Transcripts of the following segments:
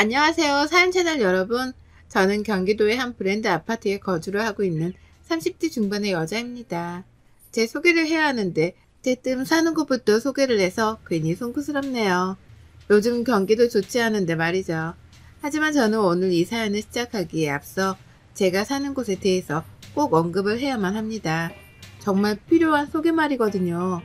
안녕하세요. 사연채널 여러분. 저는 경기도의 한 브랜드 아파트에 거주를 하고 있는 30대 중반의 여자입니다. 제 소개를 해야 하는데 대뜸 사는 곳부터 소개를 해서 괜히 송구스럽네요. 요즘 경기도 좋지 않은데 말이죠. 하지만 저는 오늘 이 사연을 시작하기에 앞서 제가 사는 곳에 대해서 꼭 언급을 해야만 합니다. 정말 필요한 소개말이거든요.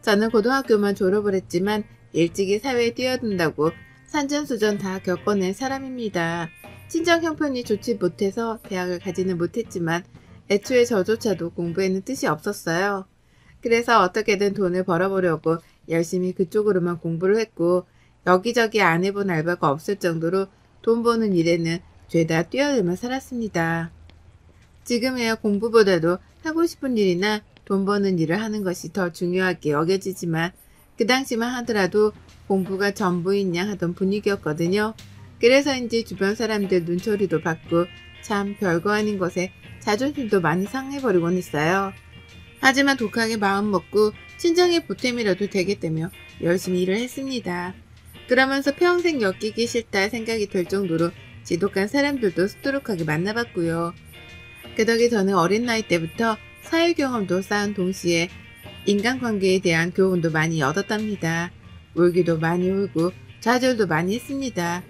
저는 고등학교만 졸업을 했지만 일찍이 사회에 뛰어든다고 산전수전 다 겪어낸 사람입니다. 친정 형편이 좋지 못해서 대학을 가지는 못했지만 애초에 저조차도 공부에는 뜻이 없었어요. 그래서 어떻게든 돈을 벌어보려고 열심히 그쪽으로만 공부를 했고 여기저기 안 해본 알바가 없을 정도로 돈 버는 일에는 죄다 뛰어들며 살았습니다. 지금에야 공부보다도 하고 싶은 일이나 돈 버는 일을 하는 것이 더 중요하게 여겨지지만 그 당시만 하더라도 공부가 전부인 양 하던 분위기였거든요. 그래서인지 주변 사람들 눈초리도 받고 참 별거 아닌 것에 자존심도 많이 상해버리곤 했어요. 하지만 독하게 마음먹고 친정의 보탬이라도 되겠다며 열심히 일을 했습니다. 그러면서 평생 엮이기 싫다 생각이 들 정도로 지독한 사람들도 수두룩하게 만나봤고요. 그 덕에 저는 어린 나이 때부터 사회 경험도 쌓은 동시에 인간관계에 대한 교훈도 많이 얻었답니다. 울기도 많이 울고 좌절도 많이 했습니다.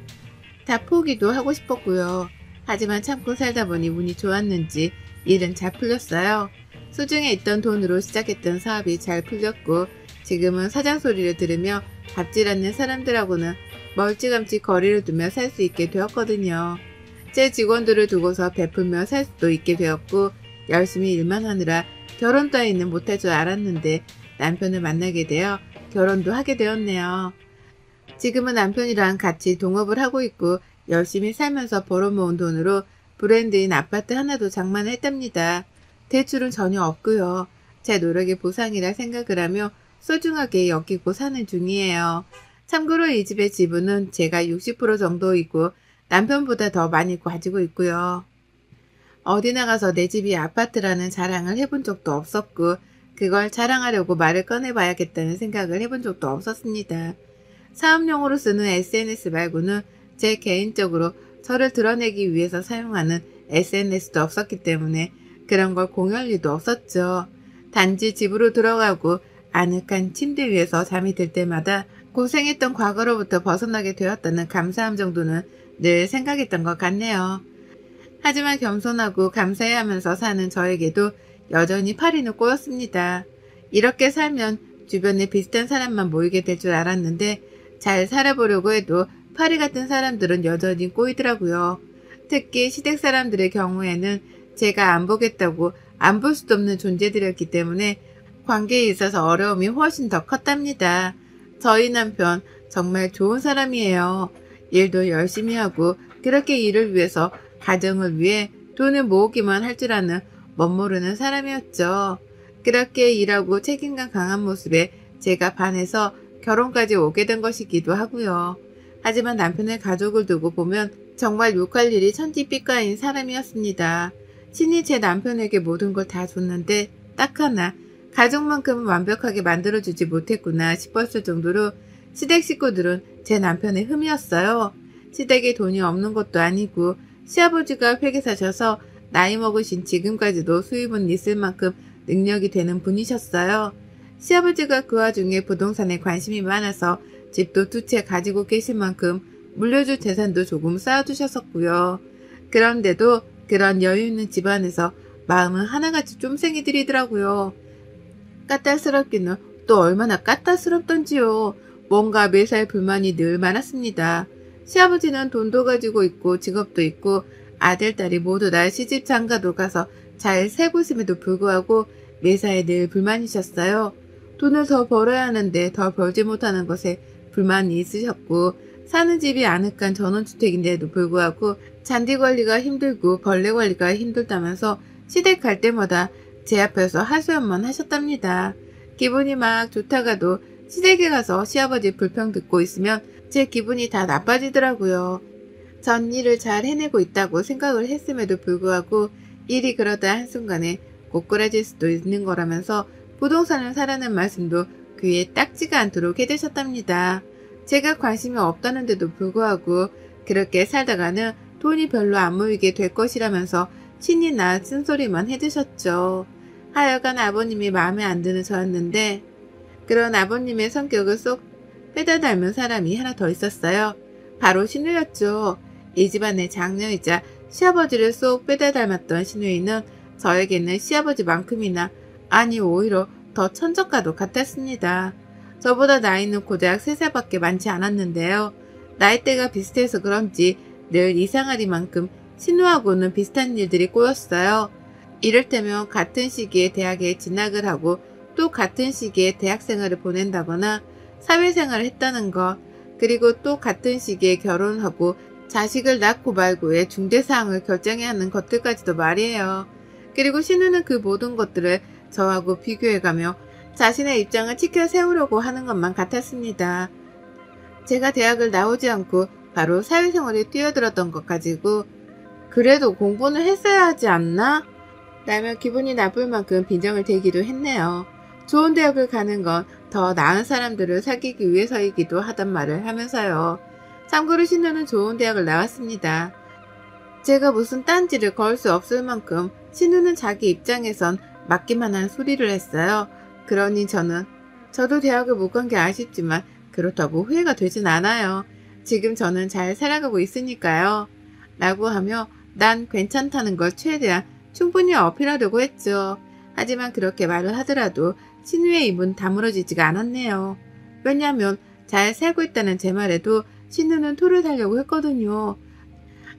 다 포기도 하고 싶었고요. 하지만 참고 살다 보니 운이 좋았는지 일은 잘 풀렸어요. 수중에 있던 돈으로 시작했던 사업이 잘 풀렸고 지금은 사장 소리를 들으며 갑질 않는 사람들하고는 멀찌감치 거리를 두며 살 수 있게 되었거든요. 제 직원들을 두고서 베풀며 살 수도 있게 되었고 열심히 일만 하느라 결혼 따위는 못할 줄 알았는데 남편을 만나게 되어 결혼도 하게 되었네요. 지금은 남편이랑 같이 동업을 하고 있고 열심히 살면서 벌어모은 돈으로 브랜드인 아파트 하나도 장만을 했답니다. 대출은 전혀 없고요. 제 노력의 보상이라 생각을 하며 소중하게 여기고 사는 중이에요. 참고로 이 집의 지분은 제가 60% 정도이고 남편보다 더 많이 가지고 있고요. 어디 나가서 내 집이 아파트라는 자랑을 해본 적도 없었고 그걸 자랑하려고 말을 꺼내봐야겠다는 생각을 해본 적도 없었습니다. 사업용으로 쓰는 SNS 말고는 제 개인적으로 저를 드러내기 위해서 사용하는 SNS도 없었기 때문에 그런 걸 공유할 일도 없었죠. 단지 집으로 들어가고 아늑한 침대 위에서 잠이 들 때마다 고생했던 과거로부터 벗어나게 되었다는 감사함 정도는 늘 생각했던 것 같네요. 하지만 겸손하고 감사해하면서 사는 저에게도 여전히 파리는 꼬였습니다. 이렇게 살면 주변에 비슷한 사람만 모이게 될 줄 알았는데 잘 살아보려고 해도 파리 같은 사람들은 여전히 꼬이더라고요. 특히 시댁 사람들의 경우에는 제가 안 보겠다고 안 볼 수도 없는 존재들이었기 때문에 관계에 있어서 어려움이 훨씬 더 컸답니다. 저희 남편 정말 좋은 사람이에요. 일도 열심히 하고 그렇게 일을 위해서 가정을 위해 돈을 모으기만 할 줄 아는 멋모르는 사람이었죠. 그렇게 일하고 책임감 강한 모습에 제가 반해서 결혼까지 오게 된 것이기도 하고요. 하지만 남편의 가족을 두고 보면 정말 욕할 일이 천지빛가인 사람이었습니다. 신이 제 남편에게 모든 걸 다 줬는데 딱 하나 가족만큼은 완벽하게 만들어주지 못했구나 싶었을 정도로 시댁 식구들은 제 남편의 흠이었어요. 시댁에 돈이 없는 것도 아니고 시아버지가 회계사셔서 나이 먹으신 지금까지도 수입은 있을 만큼 능력이 되는 분이셨어요. 시아버지가 그 와중에 부동산에 관심이 많아서 집도 2채 가지고 계실 만큼 물려줄 재산도 조금 쌓아두셨었고요. 그런데도 그런 여유 있는 집안에서 마음은 하나같이 쫌생이들이더라고요. 까탈스럽기는 또 얼마나 까탈스럽던지요. 뭔가 매사에 불만이 늘 많았습니다. 시아버지는 돈도 가지고 있고 직업도 있고 아들, 딸이 모두 다 시집 장가도 가서 잘 살고 있음에도 불구하고 매사에 늘 불만이셨어요. 돈을 더 벌어야 하는데 더 벌지 못하는 것에 불만이 있으셨고 사는 집이 아늑한 전원주택인데도 불구하고 잔디 관리가 힘들고 벌레 관리가 힘들다면서 시댁 갈 때마다 제 앞에서 하소연만 하셨답니다. 기분이 막 좋다가도 시댁에 가서 시아버지 불평 듣고 있으면 제 기분이 다 나빠지더라고요. 전 일을 잘 해내고 있다고 생각을 했음에도 불구하고 일이 그러다 한순간에 고꾸라질 수도 있는 거라면서 부동산을 사라는 말씀도 귀에 딱지가 않도록 해대셨답니다. 제가 관심이 없다는데도 불구하고 그렇게 살다가는 돈이 별로 안 모이게 될 것이라면서 신이 나 쓴소리만 해주셨죠. 하여간 아버님이 마음에 안 드는 저였는데 그런 아버님의 성격을 쏙 빼다 닮은 사람이 하나 더 있었어요. 바로 신우였죠. 이 집안의 장녀이자 시아버지를 쏙 빼다 닮았던 신우이는 저에게는 시아버지만큼이나 아니 오히려 더 천적과도 같았습니다. 저보다 나이는 고작 3살밖에 많지 않았는데요. 나이대가 비슷해서 그런지 늘 이상하리만큼 신우하고는 비슷한 일들이 꼬였어요. 이를테면 같은 시기에 대학에 진학을 하고 또 같은 시기에 대학생활을 보낸다거나 사회생활을 했다는 것, 그리고 또 같은 시기에 결혼하고 자식을 낳고 말고의 중대사항을 결정해야 하는 것들까지도 말이에요. 그리고 신우는 그 모든 것들을 저하고 비교해가며 자신의 입장을 지켜 세우려고 하는 것만 같았습니다. 제가 대학을 나오지 않고 바로 사회생활에 뛰어들었던 것 가지고 그래도 공부는 했어야 하지 않나? 라며 기분이 나쁠 만큼 빈정을 대기도 했네요. 좋은 대학을 가는 건 더 나은 사람들을 사귀기 위해서이기도 하단 말을 하면서요. 참고로 신우는 좋은 대학을 나왔습니다. 제가 무슨 딴지를 걸 수 없을 만큼 신우는 자기 입장에선 맞기만 한 소리를 했어요. 그러니 저도 대학을 못 간 게 아쉽지만 그렇다고 후회가 되진 않아요. 지금 저는 잘 살아가고 있으니까요. 라고 하며 난 괜찮다는 걸 최대한 충분히 어필하려고 했죠. 하지만 그렇게 말을 하더라도 신우의 입은 다물어지지가 않았네요. 왜냐하면 잘 살고 있다는 제 말에도 신우는 토를 달려고 했거든요.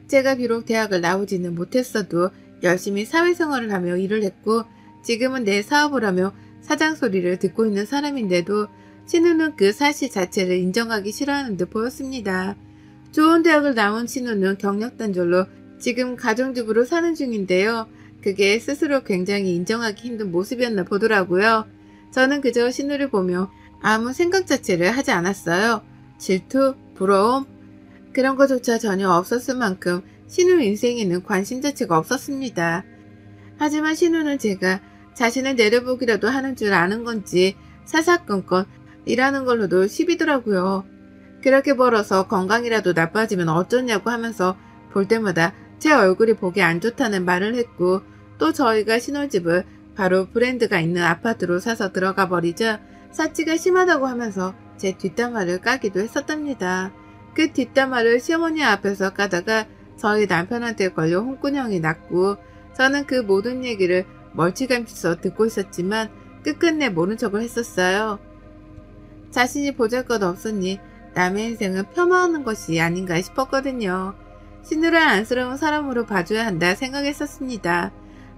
제가 비록 대학을 나오지는 못했어도 열심히 사회생활을 하며 일을 했고 지금은 내 사업을 하며 사장 소리를 듣고 있는 사람인데도 신우는 그 사실 자체를 인정하기 싫어하는 듯 보였습니다. 좋은 대학을 나온 신우는 경력단절로 지금 가정주부로 사는 중인데요. 그게 스스로 굉장히 인정하기 힘든 모습이었나 보더라고요. 저는 그저 신우를 보며 아무 생각 자체를 하지 않았어요. 질투, 부러움 그런 것조차 전혀 없었을 만큼 신우 인생에는 관심 자체가 없었습니다. 하지만 신우는 제가 자신을 내려보기라도 하는 줄 아는 건지 사사건건 일하는 걸로도 시비더라고요. 그렇게 벌어서 건강이라도 나빠지면 어쩌냐고 하면서 볼 때마다 제 얼굴이 보기 안 좋다는 말을 했고 또 저희가 신혼집을 바로 브랜드가 있는 아파트로 사서 들어가 버리자 사치가 심하다고 하면서 제 뒷담화를 까기도 했었답니다. 그 뒷담화를 시어머니 앞에서 까다가 저희 남편한테 걸려 홍군형이 났고 저는 그 모든 얘기를 멀찌감치서 듣고 있었지만 끝끝내 모른 척을 했었어요. 자신이 보잘것없으니 남의 인생을 폄하하는 것이 아닌가 싶었거든요. 신우를 안쓰러운 사람으로 봐줘야 한다 생각했었습니다.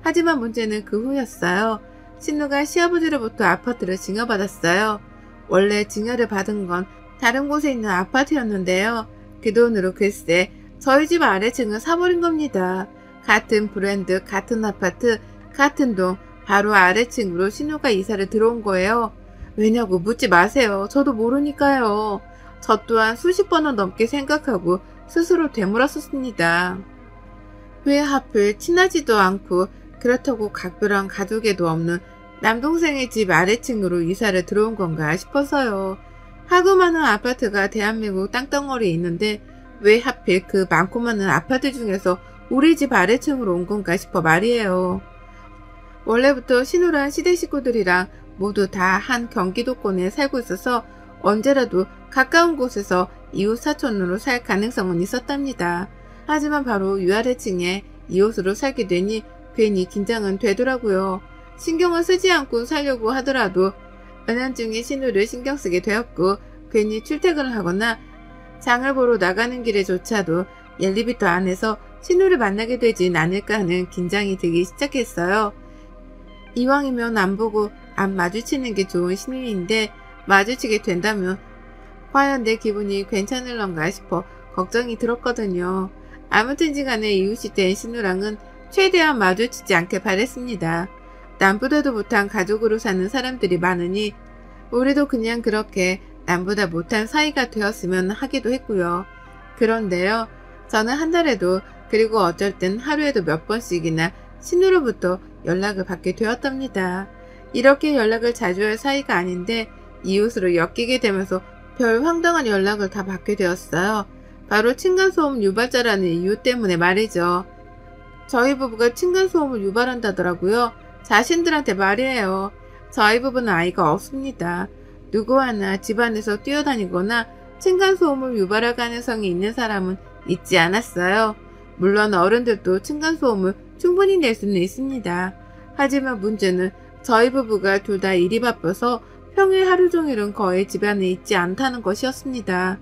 하지만 문제는 그 후였어요. 신우가 시아버지로부터 아파트를 증여받았어요. 원래 증여를 받은 건 다른 곳에 있는 아파트였는데요. 그 돈으로 글쎄 저희 집 아래층을 사버린 겁니다. 같은 브랜드, 같은 아파트, 같은 동 바로 아래층으로 신우가 이사를 들어온 거예요. 왜냐고 묻지 마세요. 저도 모르니까요. 저 또한 수십 번은 넘게 생각하고 스스로 되물었었습니다. 왜 하필 친하지도 않고 그렇다고 각별한 가족에도 없는 남동생의 집 아래층으로 이사를 들어온 건가 싶어서요. 하고 많은 아파트가 대한민국 땅덩어리에 있는데 왜 하필 그 많고 많은 아파트 중에서 우리 집 아래층으로 온 건가 싶어 말이에요. 원래부터 신우랑 시댁 식구들이랑 모두 다 한 경기도권에 살고 있어서 언제라도 가까운 곳에서 이웃 사촌으로 살 가능성은 있었답니다. 하지만 바로 위아래층에 이웃으로 살게 되니 괜히 긴장은 되더라고요. 신경을 쓰지 않고 살려고 하더라도 은연중에 신우를 신경 쓰게 되었고 괜히 출퇴근을 하거나 장을 보러 나가는 길에조차도 엘리베이터 안에서 신우를 만나게 되진 않을까 하는 긴장이 들기 시작했어요. 이왕이면 안 보고 안 마주치는 게 좋은 신우인데 마주치게 된다면 과연 내 기분이 괜찮을런가 싶어 걱정이 들었거든요. 아무튼지간에 이웃이 된 신우랑은 최대한 마주치지 않게 바랬습니다. 남보다도 못한 가족으로 사는 사람들이 많으니 우리도 그냥 그렇게 남보다 못한 사이가 되었으면 하기도 했고요. 그런데요. 저는 한 달에도 그리고 어쩔 땐 하루에도 몇 번씩이나 신우로부터 연락을 받게 되었답니다. 이렇게 연락을 자주 할 사이가 아닌데 이웃으로 엮이게 되면서 별 황당한 연락을 다 받게 되었어요. 바로 층간소음 유발자라는 이유 때문에 말이죠. 저희 부부가 층간소음을 유발한다더라고요. 자신들한테 말이에요. 저희 부부는 아이가 없습니다. 누구 하나 집안에서 뛰어다니거나 층간소음을 유발할 가능성이 있는 사람은 있지 않았어요. 물론 어른들도 층간소음을 충분히 낼 수는 있습니다. 하지만 문제는 저희 부부가 둘 다 일이 바빠서 평일 하루 종일은 거의 집안에 있지 않다는 것이었습니다.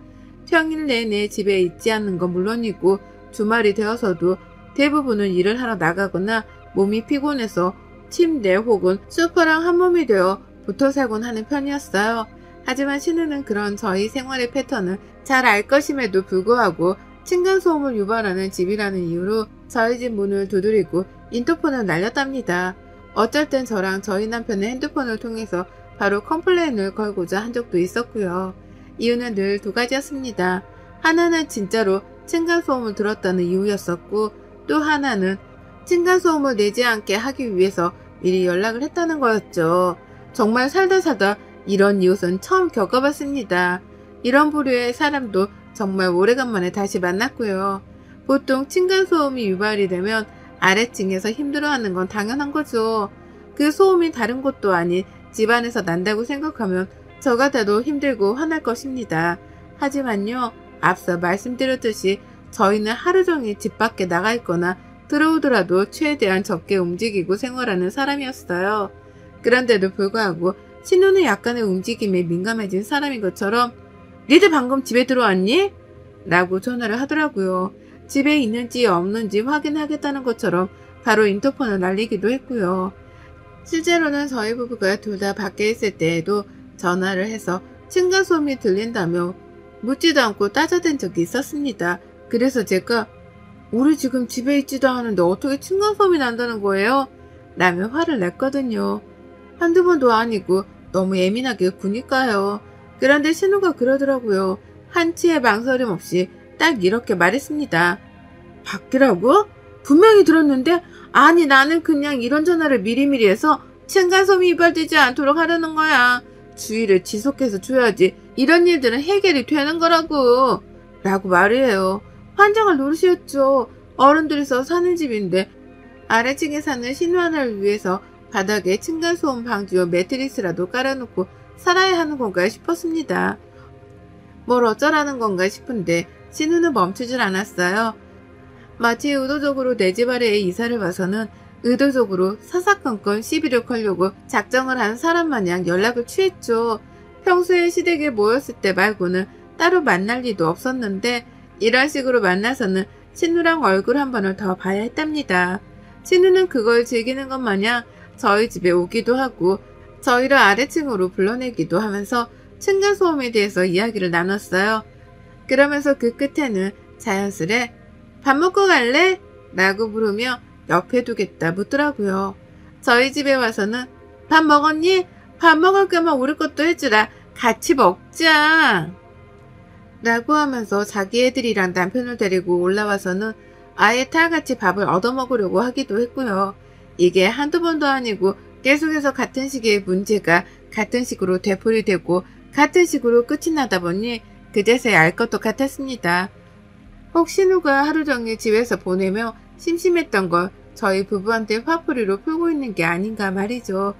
평일 내내 집에 있지 않는 건 물론이고 주말이 되어서도 대부분은 일을 하러 나가거나 몸이 피곤해서 침대 혹은 소파랑 한몸이 되어 붙어 살곤 하는 편이었어요. 하지만 신우는 그런 저희 생활의 패턴을 잘 알 것임에도 불구하고 층간소음을 유발하는 집이라는 이유로 저희 집 문을 두드리고 인터폰을 날렸답니다. 어쩔 땐 저랑 저희 남편의 핸드폰을 통해서 바로 컴플레인을 걸고자 한 적도 있었고요. 이유는 늘 두 가지였습니다. 하나는 진짜로 층간소음을 들었다는 이유였었고 또 하나는 층간소음을 내지 않게 하기 위해서 미리 연락을 했다는 거였죠. 정말 살다 이런 이웃은 처음 겪어봤습니다. 이런 부류의 사람도 정말 오래간만에 다시 만났고요. 보통 층간소음이 유발이 되면 아래층에서 힘들어하는 건 당연한 거죠. 그 소음이 다른 곳도 아닌 집안에서 난다고 생각하면 저 같아도 힘들고 화날 것입니다. 하지만요, 앞서 말씀드렸듯이 저희는 하루 종일 집 밖에 나가 있거나 들어오더라도 최대한 적게 움직이고 생활하는 사람이었어요. 그런데도 불구하고 신우는 약간의 움직임에 민감해진 사람인 것처럼 니들 방금 집에 들어왔니? 라고 전화를 하더라고요. 집에 있는지 없는지 확인하겠다는 것처럼 바로 인터폰을 날리기도 했고요. 실제로는 저희 부부가 둘 다 밖에 있을 때에도 전화를 해서 층간소음이 들린다며 묻지도 않고 따져댄 적이 있었습니다. 그래서 제가 우리 지금 집에 있지도 않은데 어떻게 층간소음이 난다는 거예요? 라며 화를 냈거든요. 한두 번도 아니고 너무 예민하게 구니까요. 그런데 신우가 그러더라고요. 한치의 망설임 없이 딱 이렇게 말했습니다. 밖이라고? 분명히 들었는데 아니 나는 그냥 이런 전화를 미리미리 해서 층간소음이 유발되지 않도록 하려는 거야. 주의를 지속해서 줘야지 이런 일들은 해결이 되는 거라고. 라고 말이에요. 환장할 노릇이었죠. 어른들이서 사는 집인데 아래층에 사는 신우 하나를 위해서 바닥에 층간소음 방지용 매트리스라도 깔아놓고 살아야 하는 건가 싶었습니다. 뭘 어쩌라는 건가 싶은데 신우는 멈추질 않았어요. 마치 의도적으로 내 집 아래에 이사를 와서는 의도적으로 사사건건 시비를 걸려고 작정을 한 사람 마냥 연락을 취했죠. 평소에 시댁에 모였을 때 말고는 따로 만날 리도 없었는데 이런 식으로 만나서는 신우랑 얼굴 한 번을 더 봐야 했답니다. 신우는 그걸 즐기는 것 마냥 저희 집에 오기도 하고 저희를 아래층으로 불러내기도 하면서 층간소음에 대해서 이야기를 나눴어요. 그러면서 그 끝에는 자연스레 밥 먹고 갈래? 라고 부르며 옆에 두겠다 묻더라고요. 저희 집에 와서는 밥 먹었니? 밥 먹을 거면 우리 것도 해주라. 같이 먹자. 라고 하면서 자기 애들이랑 남편을 데리고 올라와서는 아예 다같이 밥을 얻어먹으려고 하기도 했고요. 이게 한두 번도 아니고 계속해서 같은 시기의 문제가 같은 식으로 되풀이되고 같은 식으로 끝이 나다 보니 그제서야 알 것도 같았습니다. 혹 신우가 하루 종일 집에서 보내며 심심했던 걸 저희 부부한테 화풀이로 풀고 있는 게 아닌가 말이죠.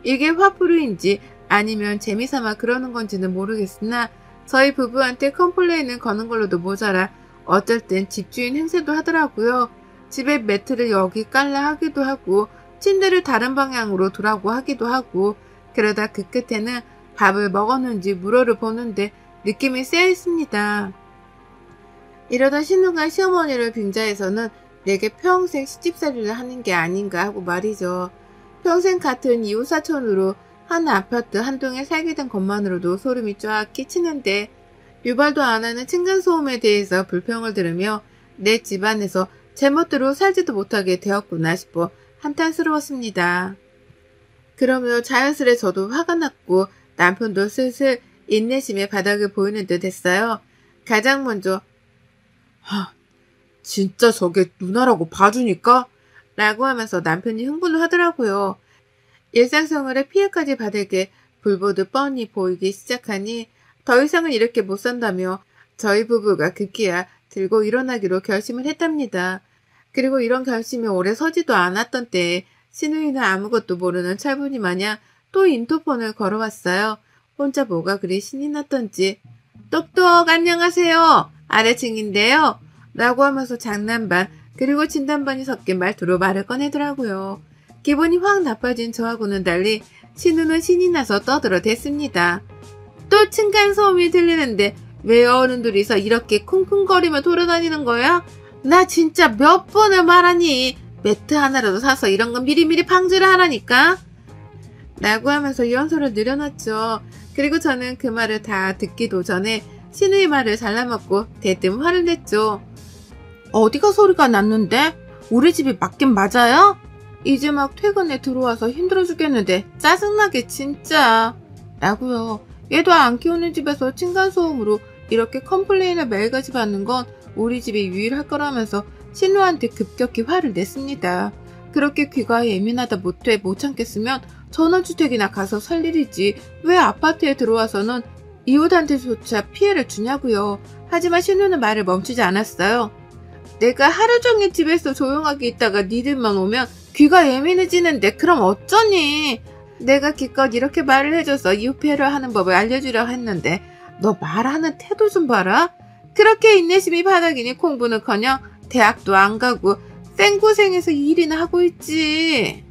이게 화풀이인지 아니면 재미삼아 그러는 건지는 모르겠으나 저희 부부한테 컴플레인을 거는 걸로도 모자라 어쩔 땐 집주인 행세도 하더라고요. 집에 매트를 여기 깔라 하기도 하고 침대를 다른 방향으로 두라고 하기도 하고 그러다 그 끝에는 밥을 먹었는지 물어를 보는데 느낌이 쎄했습니다. 이러다 신우가 시어머니를 빙자해서는 내게 평생 시집살이를 하는 게 아닌가 하고 말이죠. 평생 같은 이웃사촌으로 한 아파트 한 동에 살게 된 것만으로도 소름이 쫙 끼치는데 유발도 안 하는 층간소음에 대해서 불평을 들으며 내 집안에서 제멋대로 살지도 못하게 되었구나 싶어 한탄스러웠습니다. 그러며 자연스레 저도 화가 났고 남편도 슬슬 인내심의 바닥을 보이는 듯 했어요. 가장 먼저 진짜 저게 누나라고 봐주니까? 라고 하면서 남편이 흥분을 하더라고요. 일상생활에 피해까지 받을 게 불보듯 뻔히 보이기 시작하니 더 이상은 이렇게 못 산다며 저희 부부가 급기야 들고 일어나기로 결심을 했답니다. 그리고 이런 결심이 오래 서지도 않았던 때에 신우이는 아무것도 모르는 철분이 마냥 또 인터폰을 걸어왔어요. 혼자 뭐가 그리 신이 났던지 똑똑 안녕하세요. 아래층인데요. 라고 하면서 장난 반 그리고 진담 반이 섞인 말투로 말을 꺼내더라고요. 기분이 확 나빠진 저하고는 달리 신우는 신이 나서 떠들어댔습니다. 또 층간소음이 들리는데 왜 어른들이서 이렇게 쿵쿵거리며 돌아다니는 거야? 나 진짜 몇 번을 말하니 매트 하나라도 사서 이런 건 미리미리 방지를 하라니까? 라고 하면서 연소를 늘여놨죠. 그리고 저는 그 말을 다 듣기도 전에 신우의 말을 잘라먹고 대뜸 화를 냈죠. 어디가 소리가 났는데? 우리 집이 맞긴 맞아요? 이제 막 퇴근에 들어와서 힘들어 죽겠는데 짜증나게 진짜. 라고요. 얘도 안 키우는 집에서 층간소음으로 이렇게 컴플레인을 매일같이 받는 건 우리 집이 유일할 거라면서 신우한테 급격히 화를 냈습니다. 그렇게 귀가 예민하다 못해 못 참겠으면 전원주택이나 가서 살 일이지 왜 아파트에 들어와서는 이웃한테조차 피해를 주냐고요. 하지만 신우는 말을 멈추지 않았어요. 내가 하루 종일 집에서 조용하게 있다가 니들만 오면 귀가 예민해지는데 그럼 어쩌니? 내가 기껏 이렇게 말을 해줘서 이웃 피해를 하는 법을 알려주려고 했는데 너 말하는 태도 좀 봐라. 그렇게 인내심이 바닥이니 공부는커녕 대학도 안 가고 생고생해서 일이나 하고 있지.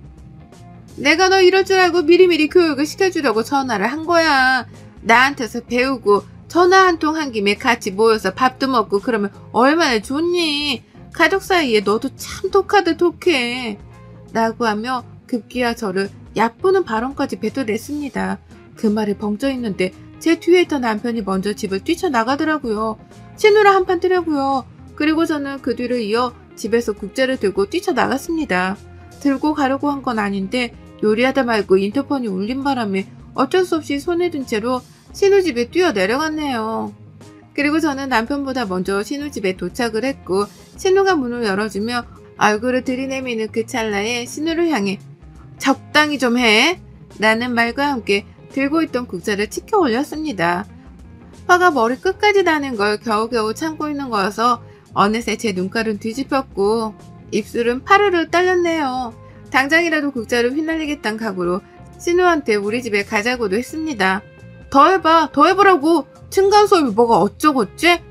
내가 너 이럴 줄 알고 미리미리 교육을 시켜주려고 전화를 한 거야. 나한테서 배우고 전화 한 통 한 김에 같이 모여서 밥도 먹고 그러면 얼마나 좋니? 가족 사이에 너도 참 독하다 독해. 라고 하며 급기야 저를 얕보는 발언까지 뱉어냈습니다. 그 말에 벙쪄 있는데 제 뒤에 있던 남편이 먼저 집을 뛰쳐나가더라고요. 신우를 한판 뜨려고요. 그리고 저는 그 뒤를 이어 집에서 국자를 들고 뛰쳐나갔습니다. 들고 가려고 한 건 아닌데 요리하다 말고 인터폰이 울린 바람에 어쩔 수 없이 손에 든 채로 신우 집에 뛰어내려갔네요. 그리고 저는 남편보다 먼저 신우 집에 도착을 했고 신우가 문을 열어주며 얼굴을 들이내미는 그 찰나에 신우를 향해 적당히 좀 해! 라는 말과 함께 들고 있던 국자를 치켜 올렸습니다. 화가 머리 끝까지 나는 걸 겨우겨우 참고 있는 거여서 어느새 제 눈깔은 뒤집혔고 입술은 파르르 떨렸네요. 당장이라도 국자를 휘날리겠다는 각오로 신우한테 우리 집에 가자고도 했습니다. 더 해봐, 더 해보라고. 층간소음이 뭐가 어쩌고째?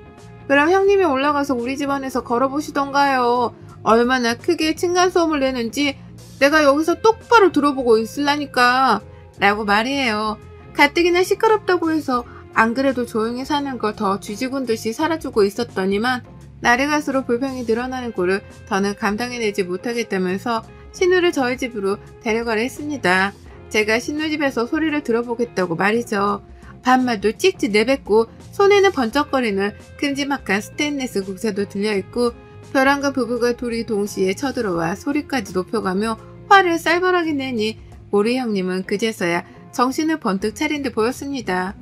그럼 형님이 올라가서 우리 집 안에서 걸어보시던가요. 얼마나 크게 층간소음을 내는지 내가 여기서 똑바로 들어보고 있으라니까. 라고 말이에요. 가뜩이나 시끄럽다고 해서 안 그래도 조용히 사는 걸 더 쥐죽은 듯이 살아주고 있었더니만 날이 갈수록 불평이 늘어나는 꼴을 더는 감당해내지 못하겠다면서 신우를 저희 집으로 데려가려 했습니다. 제가 신우 집에서 소리를 들어보겠다고 말이죠. 반말도 찍찍 내뱉고 손에는 번쩍거리는 큼지막한 스테인리스 국자도 들려있고 벼랑과 부부가 둘이 동시에 쳐들어와 소리까지 높여가며 화를 쌀벌하게 내니 우리 형님은 그제서야 정신을 번뜩 차린 듯 보였습니다.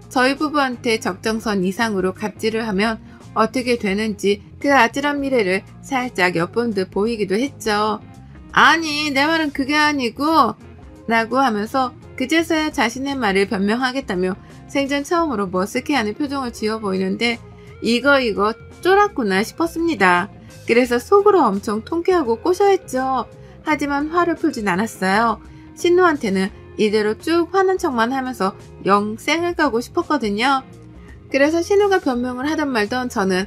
저희 부부한테 적정선 이상으로 갑질을 하면 어떻게 되는지 그 아찔한 미래를 살짝 엿본 듯 보이기도 했죠. 아니 내 말은 그게 아니고 라고 하면서 그제서야 자신의 말을 변명하겠다며 생전 처음으로 머쓱해하는 표정을 지어 보이는데 이거 쫄았구나 싶었습니다. 그래서 속으로 엄청 통쾌하고 꼬셔했죠. 하지만 화를 풀진 않았어요. 신우한테는 이대로 쭉 화난 척만 하면서 영 쌩을 까고 싶었거든요. 그래서 신우가 변명을 하던 말던 저는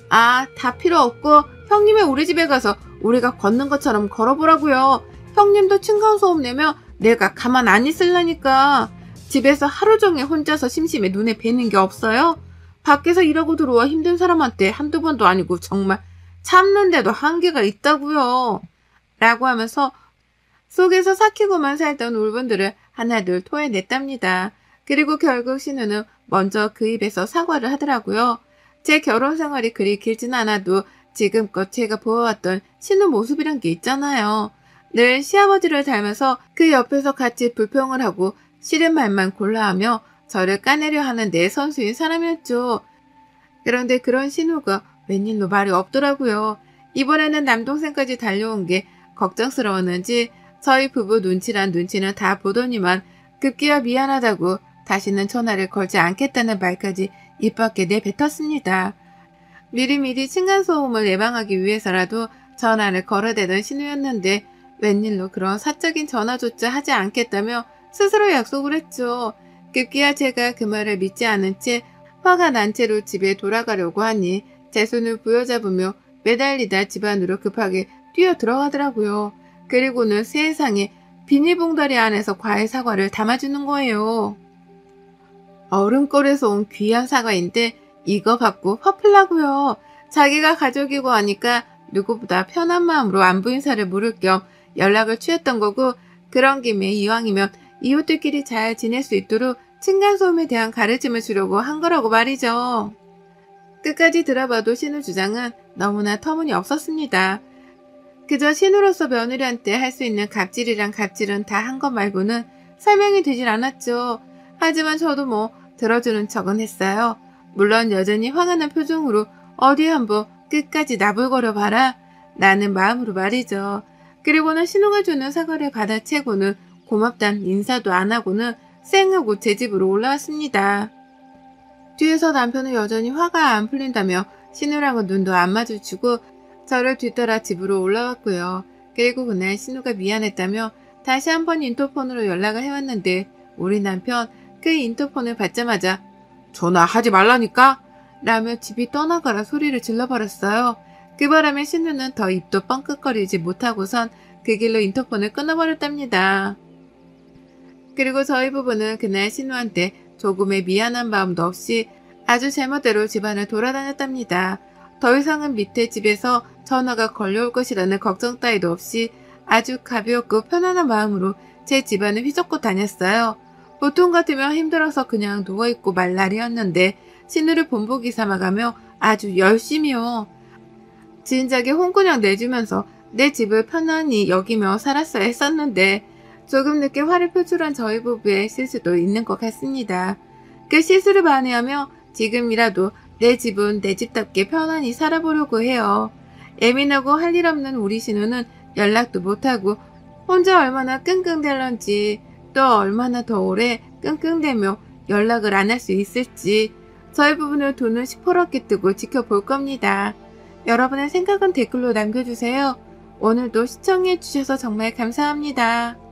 다 필요 없고 형님의 우리 집에 가서 우리가 걷는 것처럼 걸어보라고요. 형님도 층간소음 내면 내가 가만 안 있을라니까. 집에서 하루 종일 혼자서 심심해 눈에 뵈는 게 없어요? 밖에서 일하고 들어와 힘든 사람한테 한두 번도 아니고 정말 참는데도 한계가 있다고요. 라고 하면서 속에서 삭히고만 살던 울분들을 하나둘 토해냈답니다. 그리고 결국 신우는 먼저 그 입에서 사과를 하더라고요. 제 결혼 생활이 그리 길진 않아도 지금껏 제가 보아왔던 신우 모습이란 게 있잖아요. 늘 시아버지를 닮아서 그 옆에서 같이 불평을 하고 싫은 말만 골라하며 저를 까내려 하는 내 선수인 사람이었죠. 그런데 그런 신우가 웬일로 말이 없더라고요. 이번에는 남동생까지 달려온 게 걱정스러웠는지 저희 부부 눈치는 다 보더니만 급기야 미안하다고 다시는 전화를 걸지 않겠다는 말까지 입 밖에 내뱉었습니다. 미리미리 층간소음을 예방하기 위해서라도 전화를 걸어대던 신우였는데 웬일로 그런 사적인 전화조차 하지 않겠다며 스스로 약속을 했죠. 급기야 제가 그 말을 믿지 않은 채 화가 난 채로 집에 돌아가려고 하니 제 손을 부여잡으며 매달리다 집 안으로 급하게 뛰어 들어가더라고요. 그리고는 세상에 비닐봉다리 안에서 과일 사과를 담아주는 거예요. 어른꼴에서 온 귀한 사과인데 이거 받고 화풀라고요. 자기가 가족이고 하니까 누구보다 편한 마음으로 안부 인사를 물을 겸 연락을 취했던 거고, 그런 김에 이왕이면 이웃들끼리 잘 지낼 수 있도록 층간소음에 대한 가르침을 주려고 한 거라고 말이죠. 끝까지 들어봐도 신우 주장은 너무나 터무니없었습니다. 그저 신우로서 며느리한테 할 수 있는 갑질이란 갑질은 다 한 것 말고는 설명이 되질 않았죠. 하지만 저도 들어주는 척은 했어요. 물론 여전히 화가 난 표정으로 어디 한번 끝까지 나불거려 봐라 라는 마음으로 말이죠. 그리고는 신우가 주는 사과를 받아채고는 고맙단 인사도 안 하고는 쌩하고 제 집으로 올라왔습니다. 뒤에서 남편은 여전히 화가 안 풀린다며 신우랑은 눈도 안 마주치고 저를 뒤따라 집으로 올라왔고요. 그리고 그날 신우가 미안했다며 다시 한번 인터폰으로 연락을 해왔는데 우리 남편 그 인터폰을 받자마자 전화하지 말라니까? 라며 집이 떠나가라 소리를 질러버렸어요. 그 바람에 신우는 더 입도 뻥끗거리지 못하고선 그 길로 인터폰을 끊어버렸답니다. 그리고 저희 부부는 그날 신우한테 조금의 미안한 마음도 없이 아주 제멋대로 집안을 돌아다녔답니다. 더 이상은 밑에 집에서 전화가 걸려올 것이라는 걱정 따위도 없이 아주 가볍고 편안한 마음으로 제 집안을 휘젓고 다녔어요. 보통 같으면 힘들어서 그냥 누워있고 말 날이었는데 신우를 본보기 삼아가며 아주 열심히요. 진작에 홍군형 내주면서 내 집을 편안히 여기며 살았어야 했었는데 조금 늦게 화를 표출한 저희 부부의 실수도 있는 것 같습니다. 그 실수를 만회하며 지금이라도 내 집은 내 집답게 편안히 살아보려고 해요. 예민하고 할 일 없는 우리 신우는 연락도 못하고 혼자 얼마나 끙끙댈런지, 또 얼마나 더 오래 끙끙대며 연락을 안 할 수 있을지 저희 부부는 돈을 시퍼렇게 뜨고 지켜볼 겁니다. 여러분의 생각은 댓글로 남겨주세요. 오늘도 시청해주셔서 정말 감사합니다.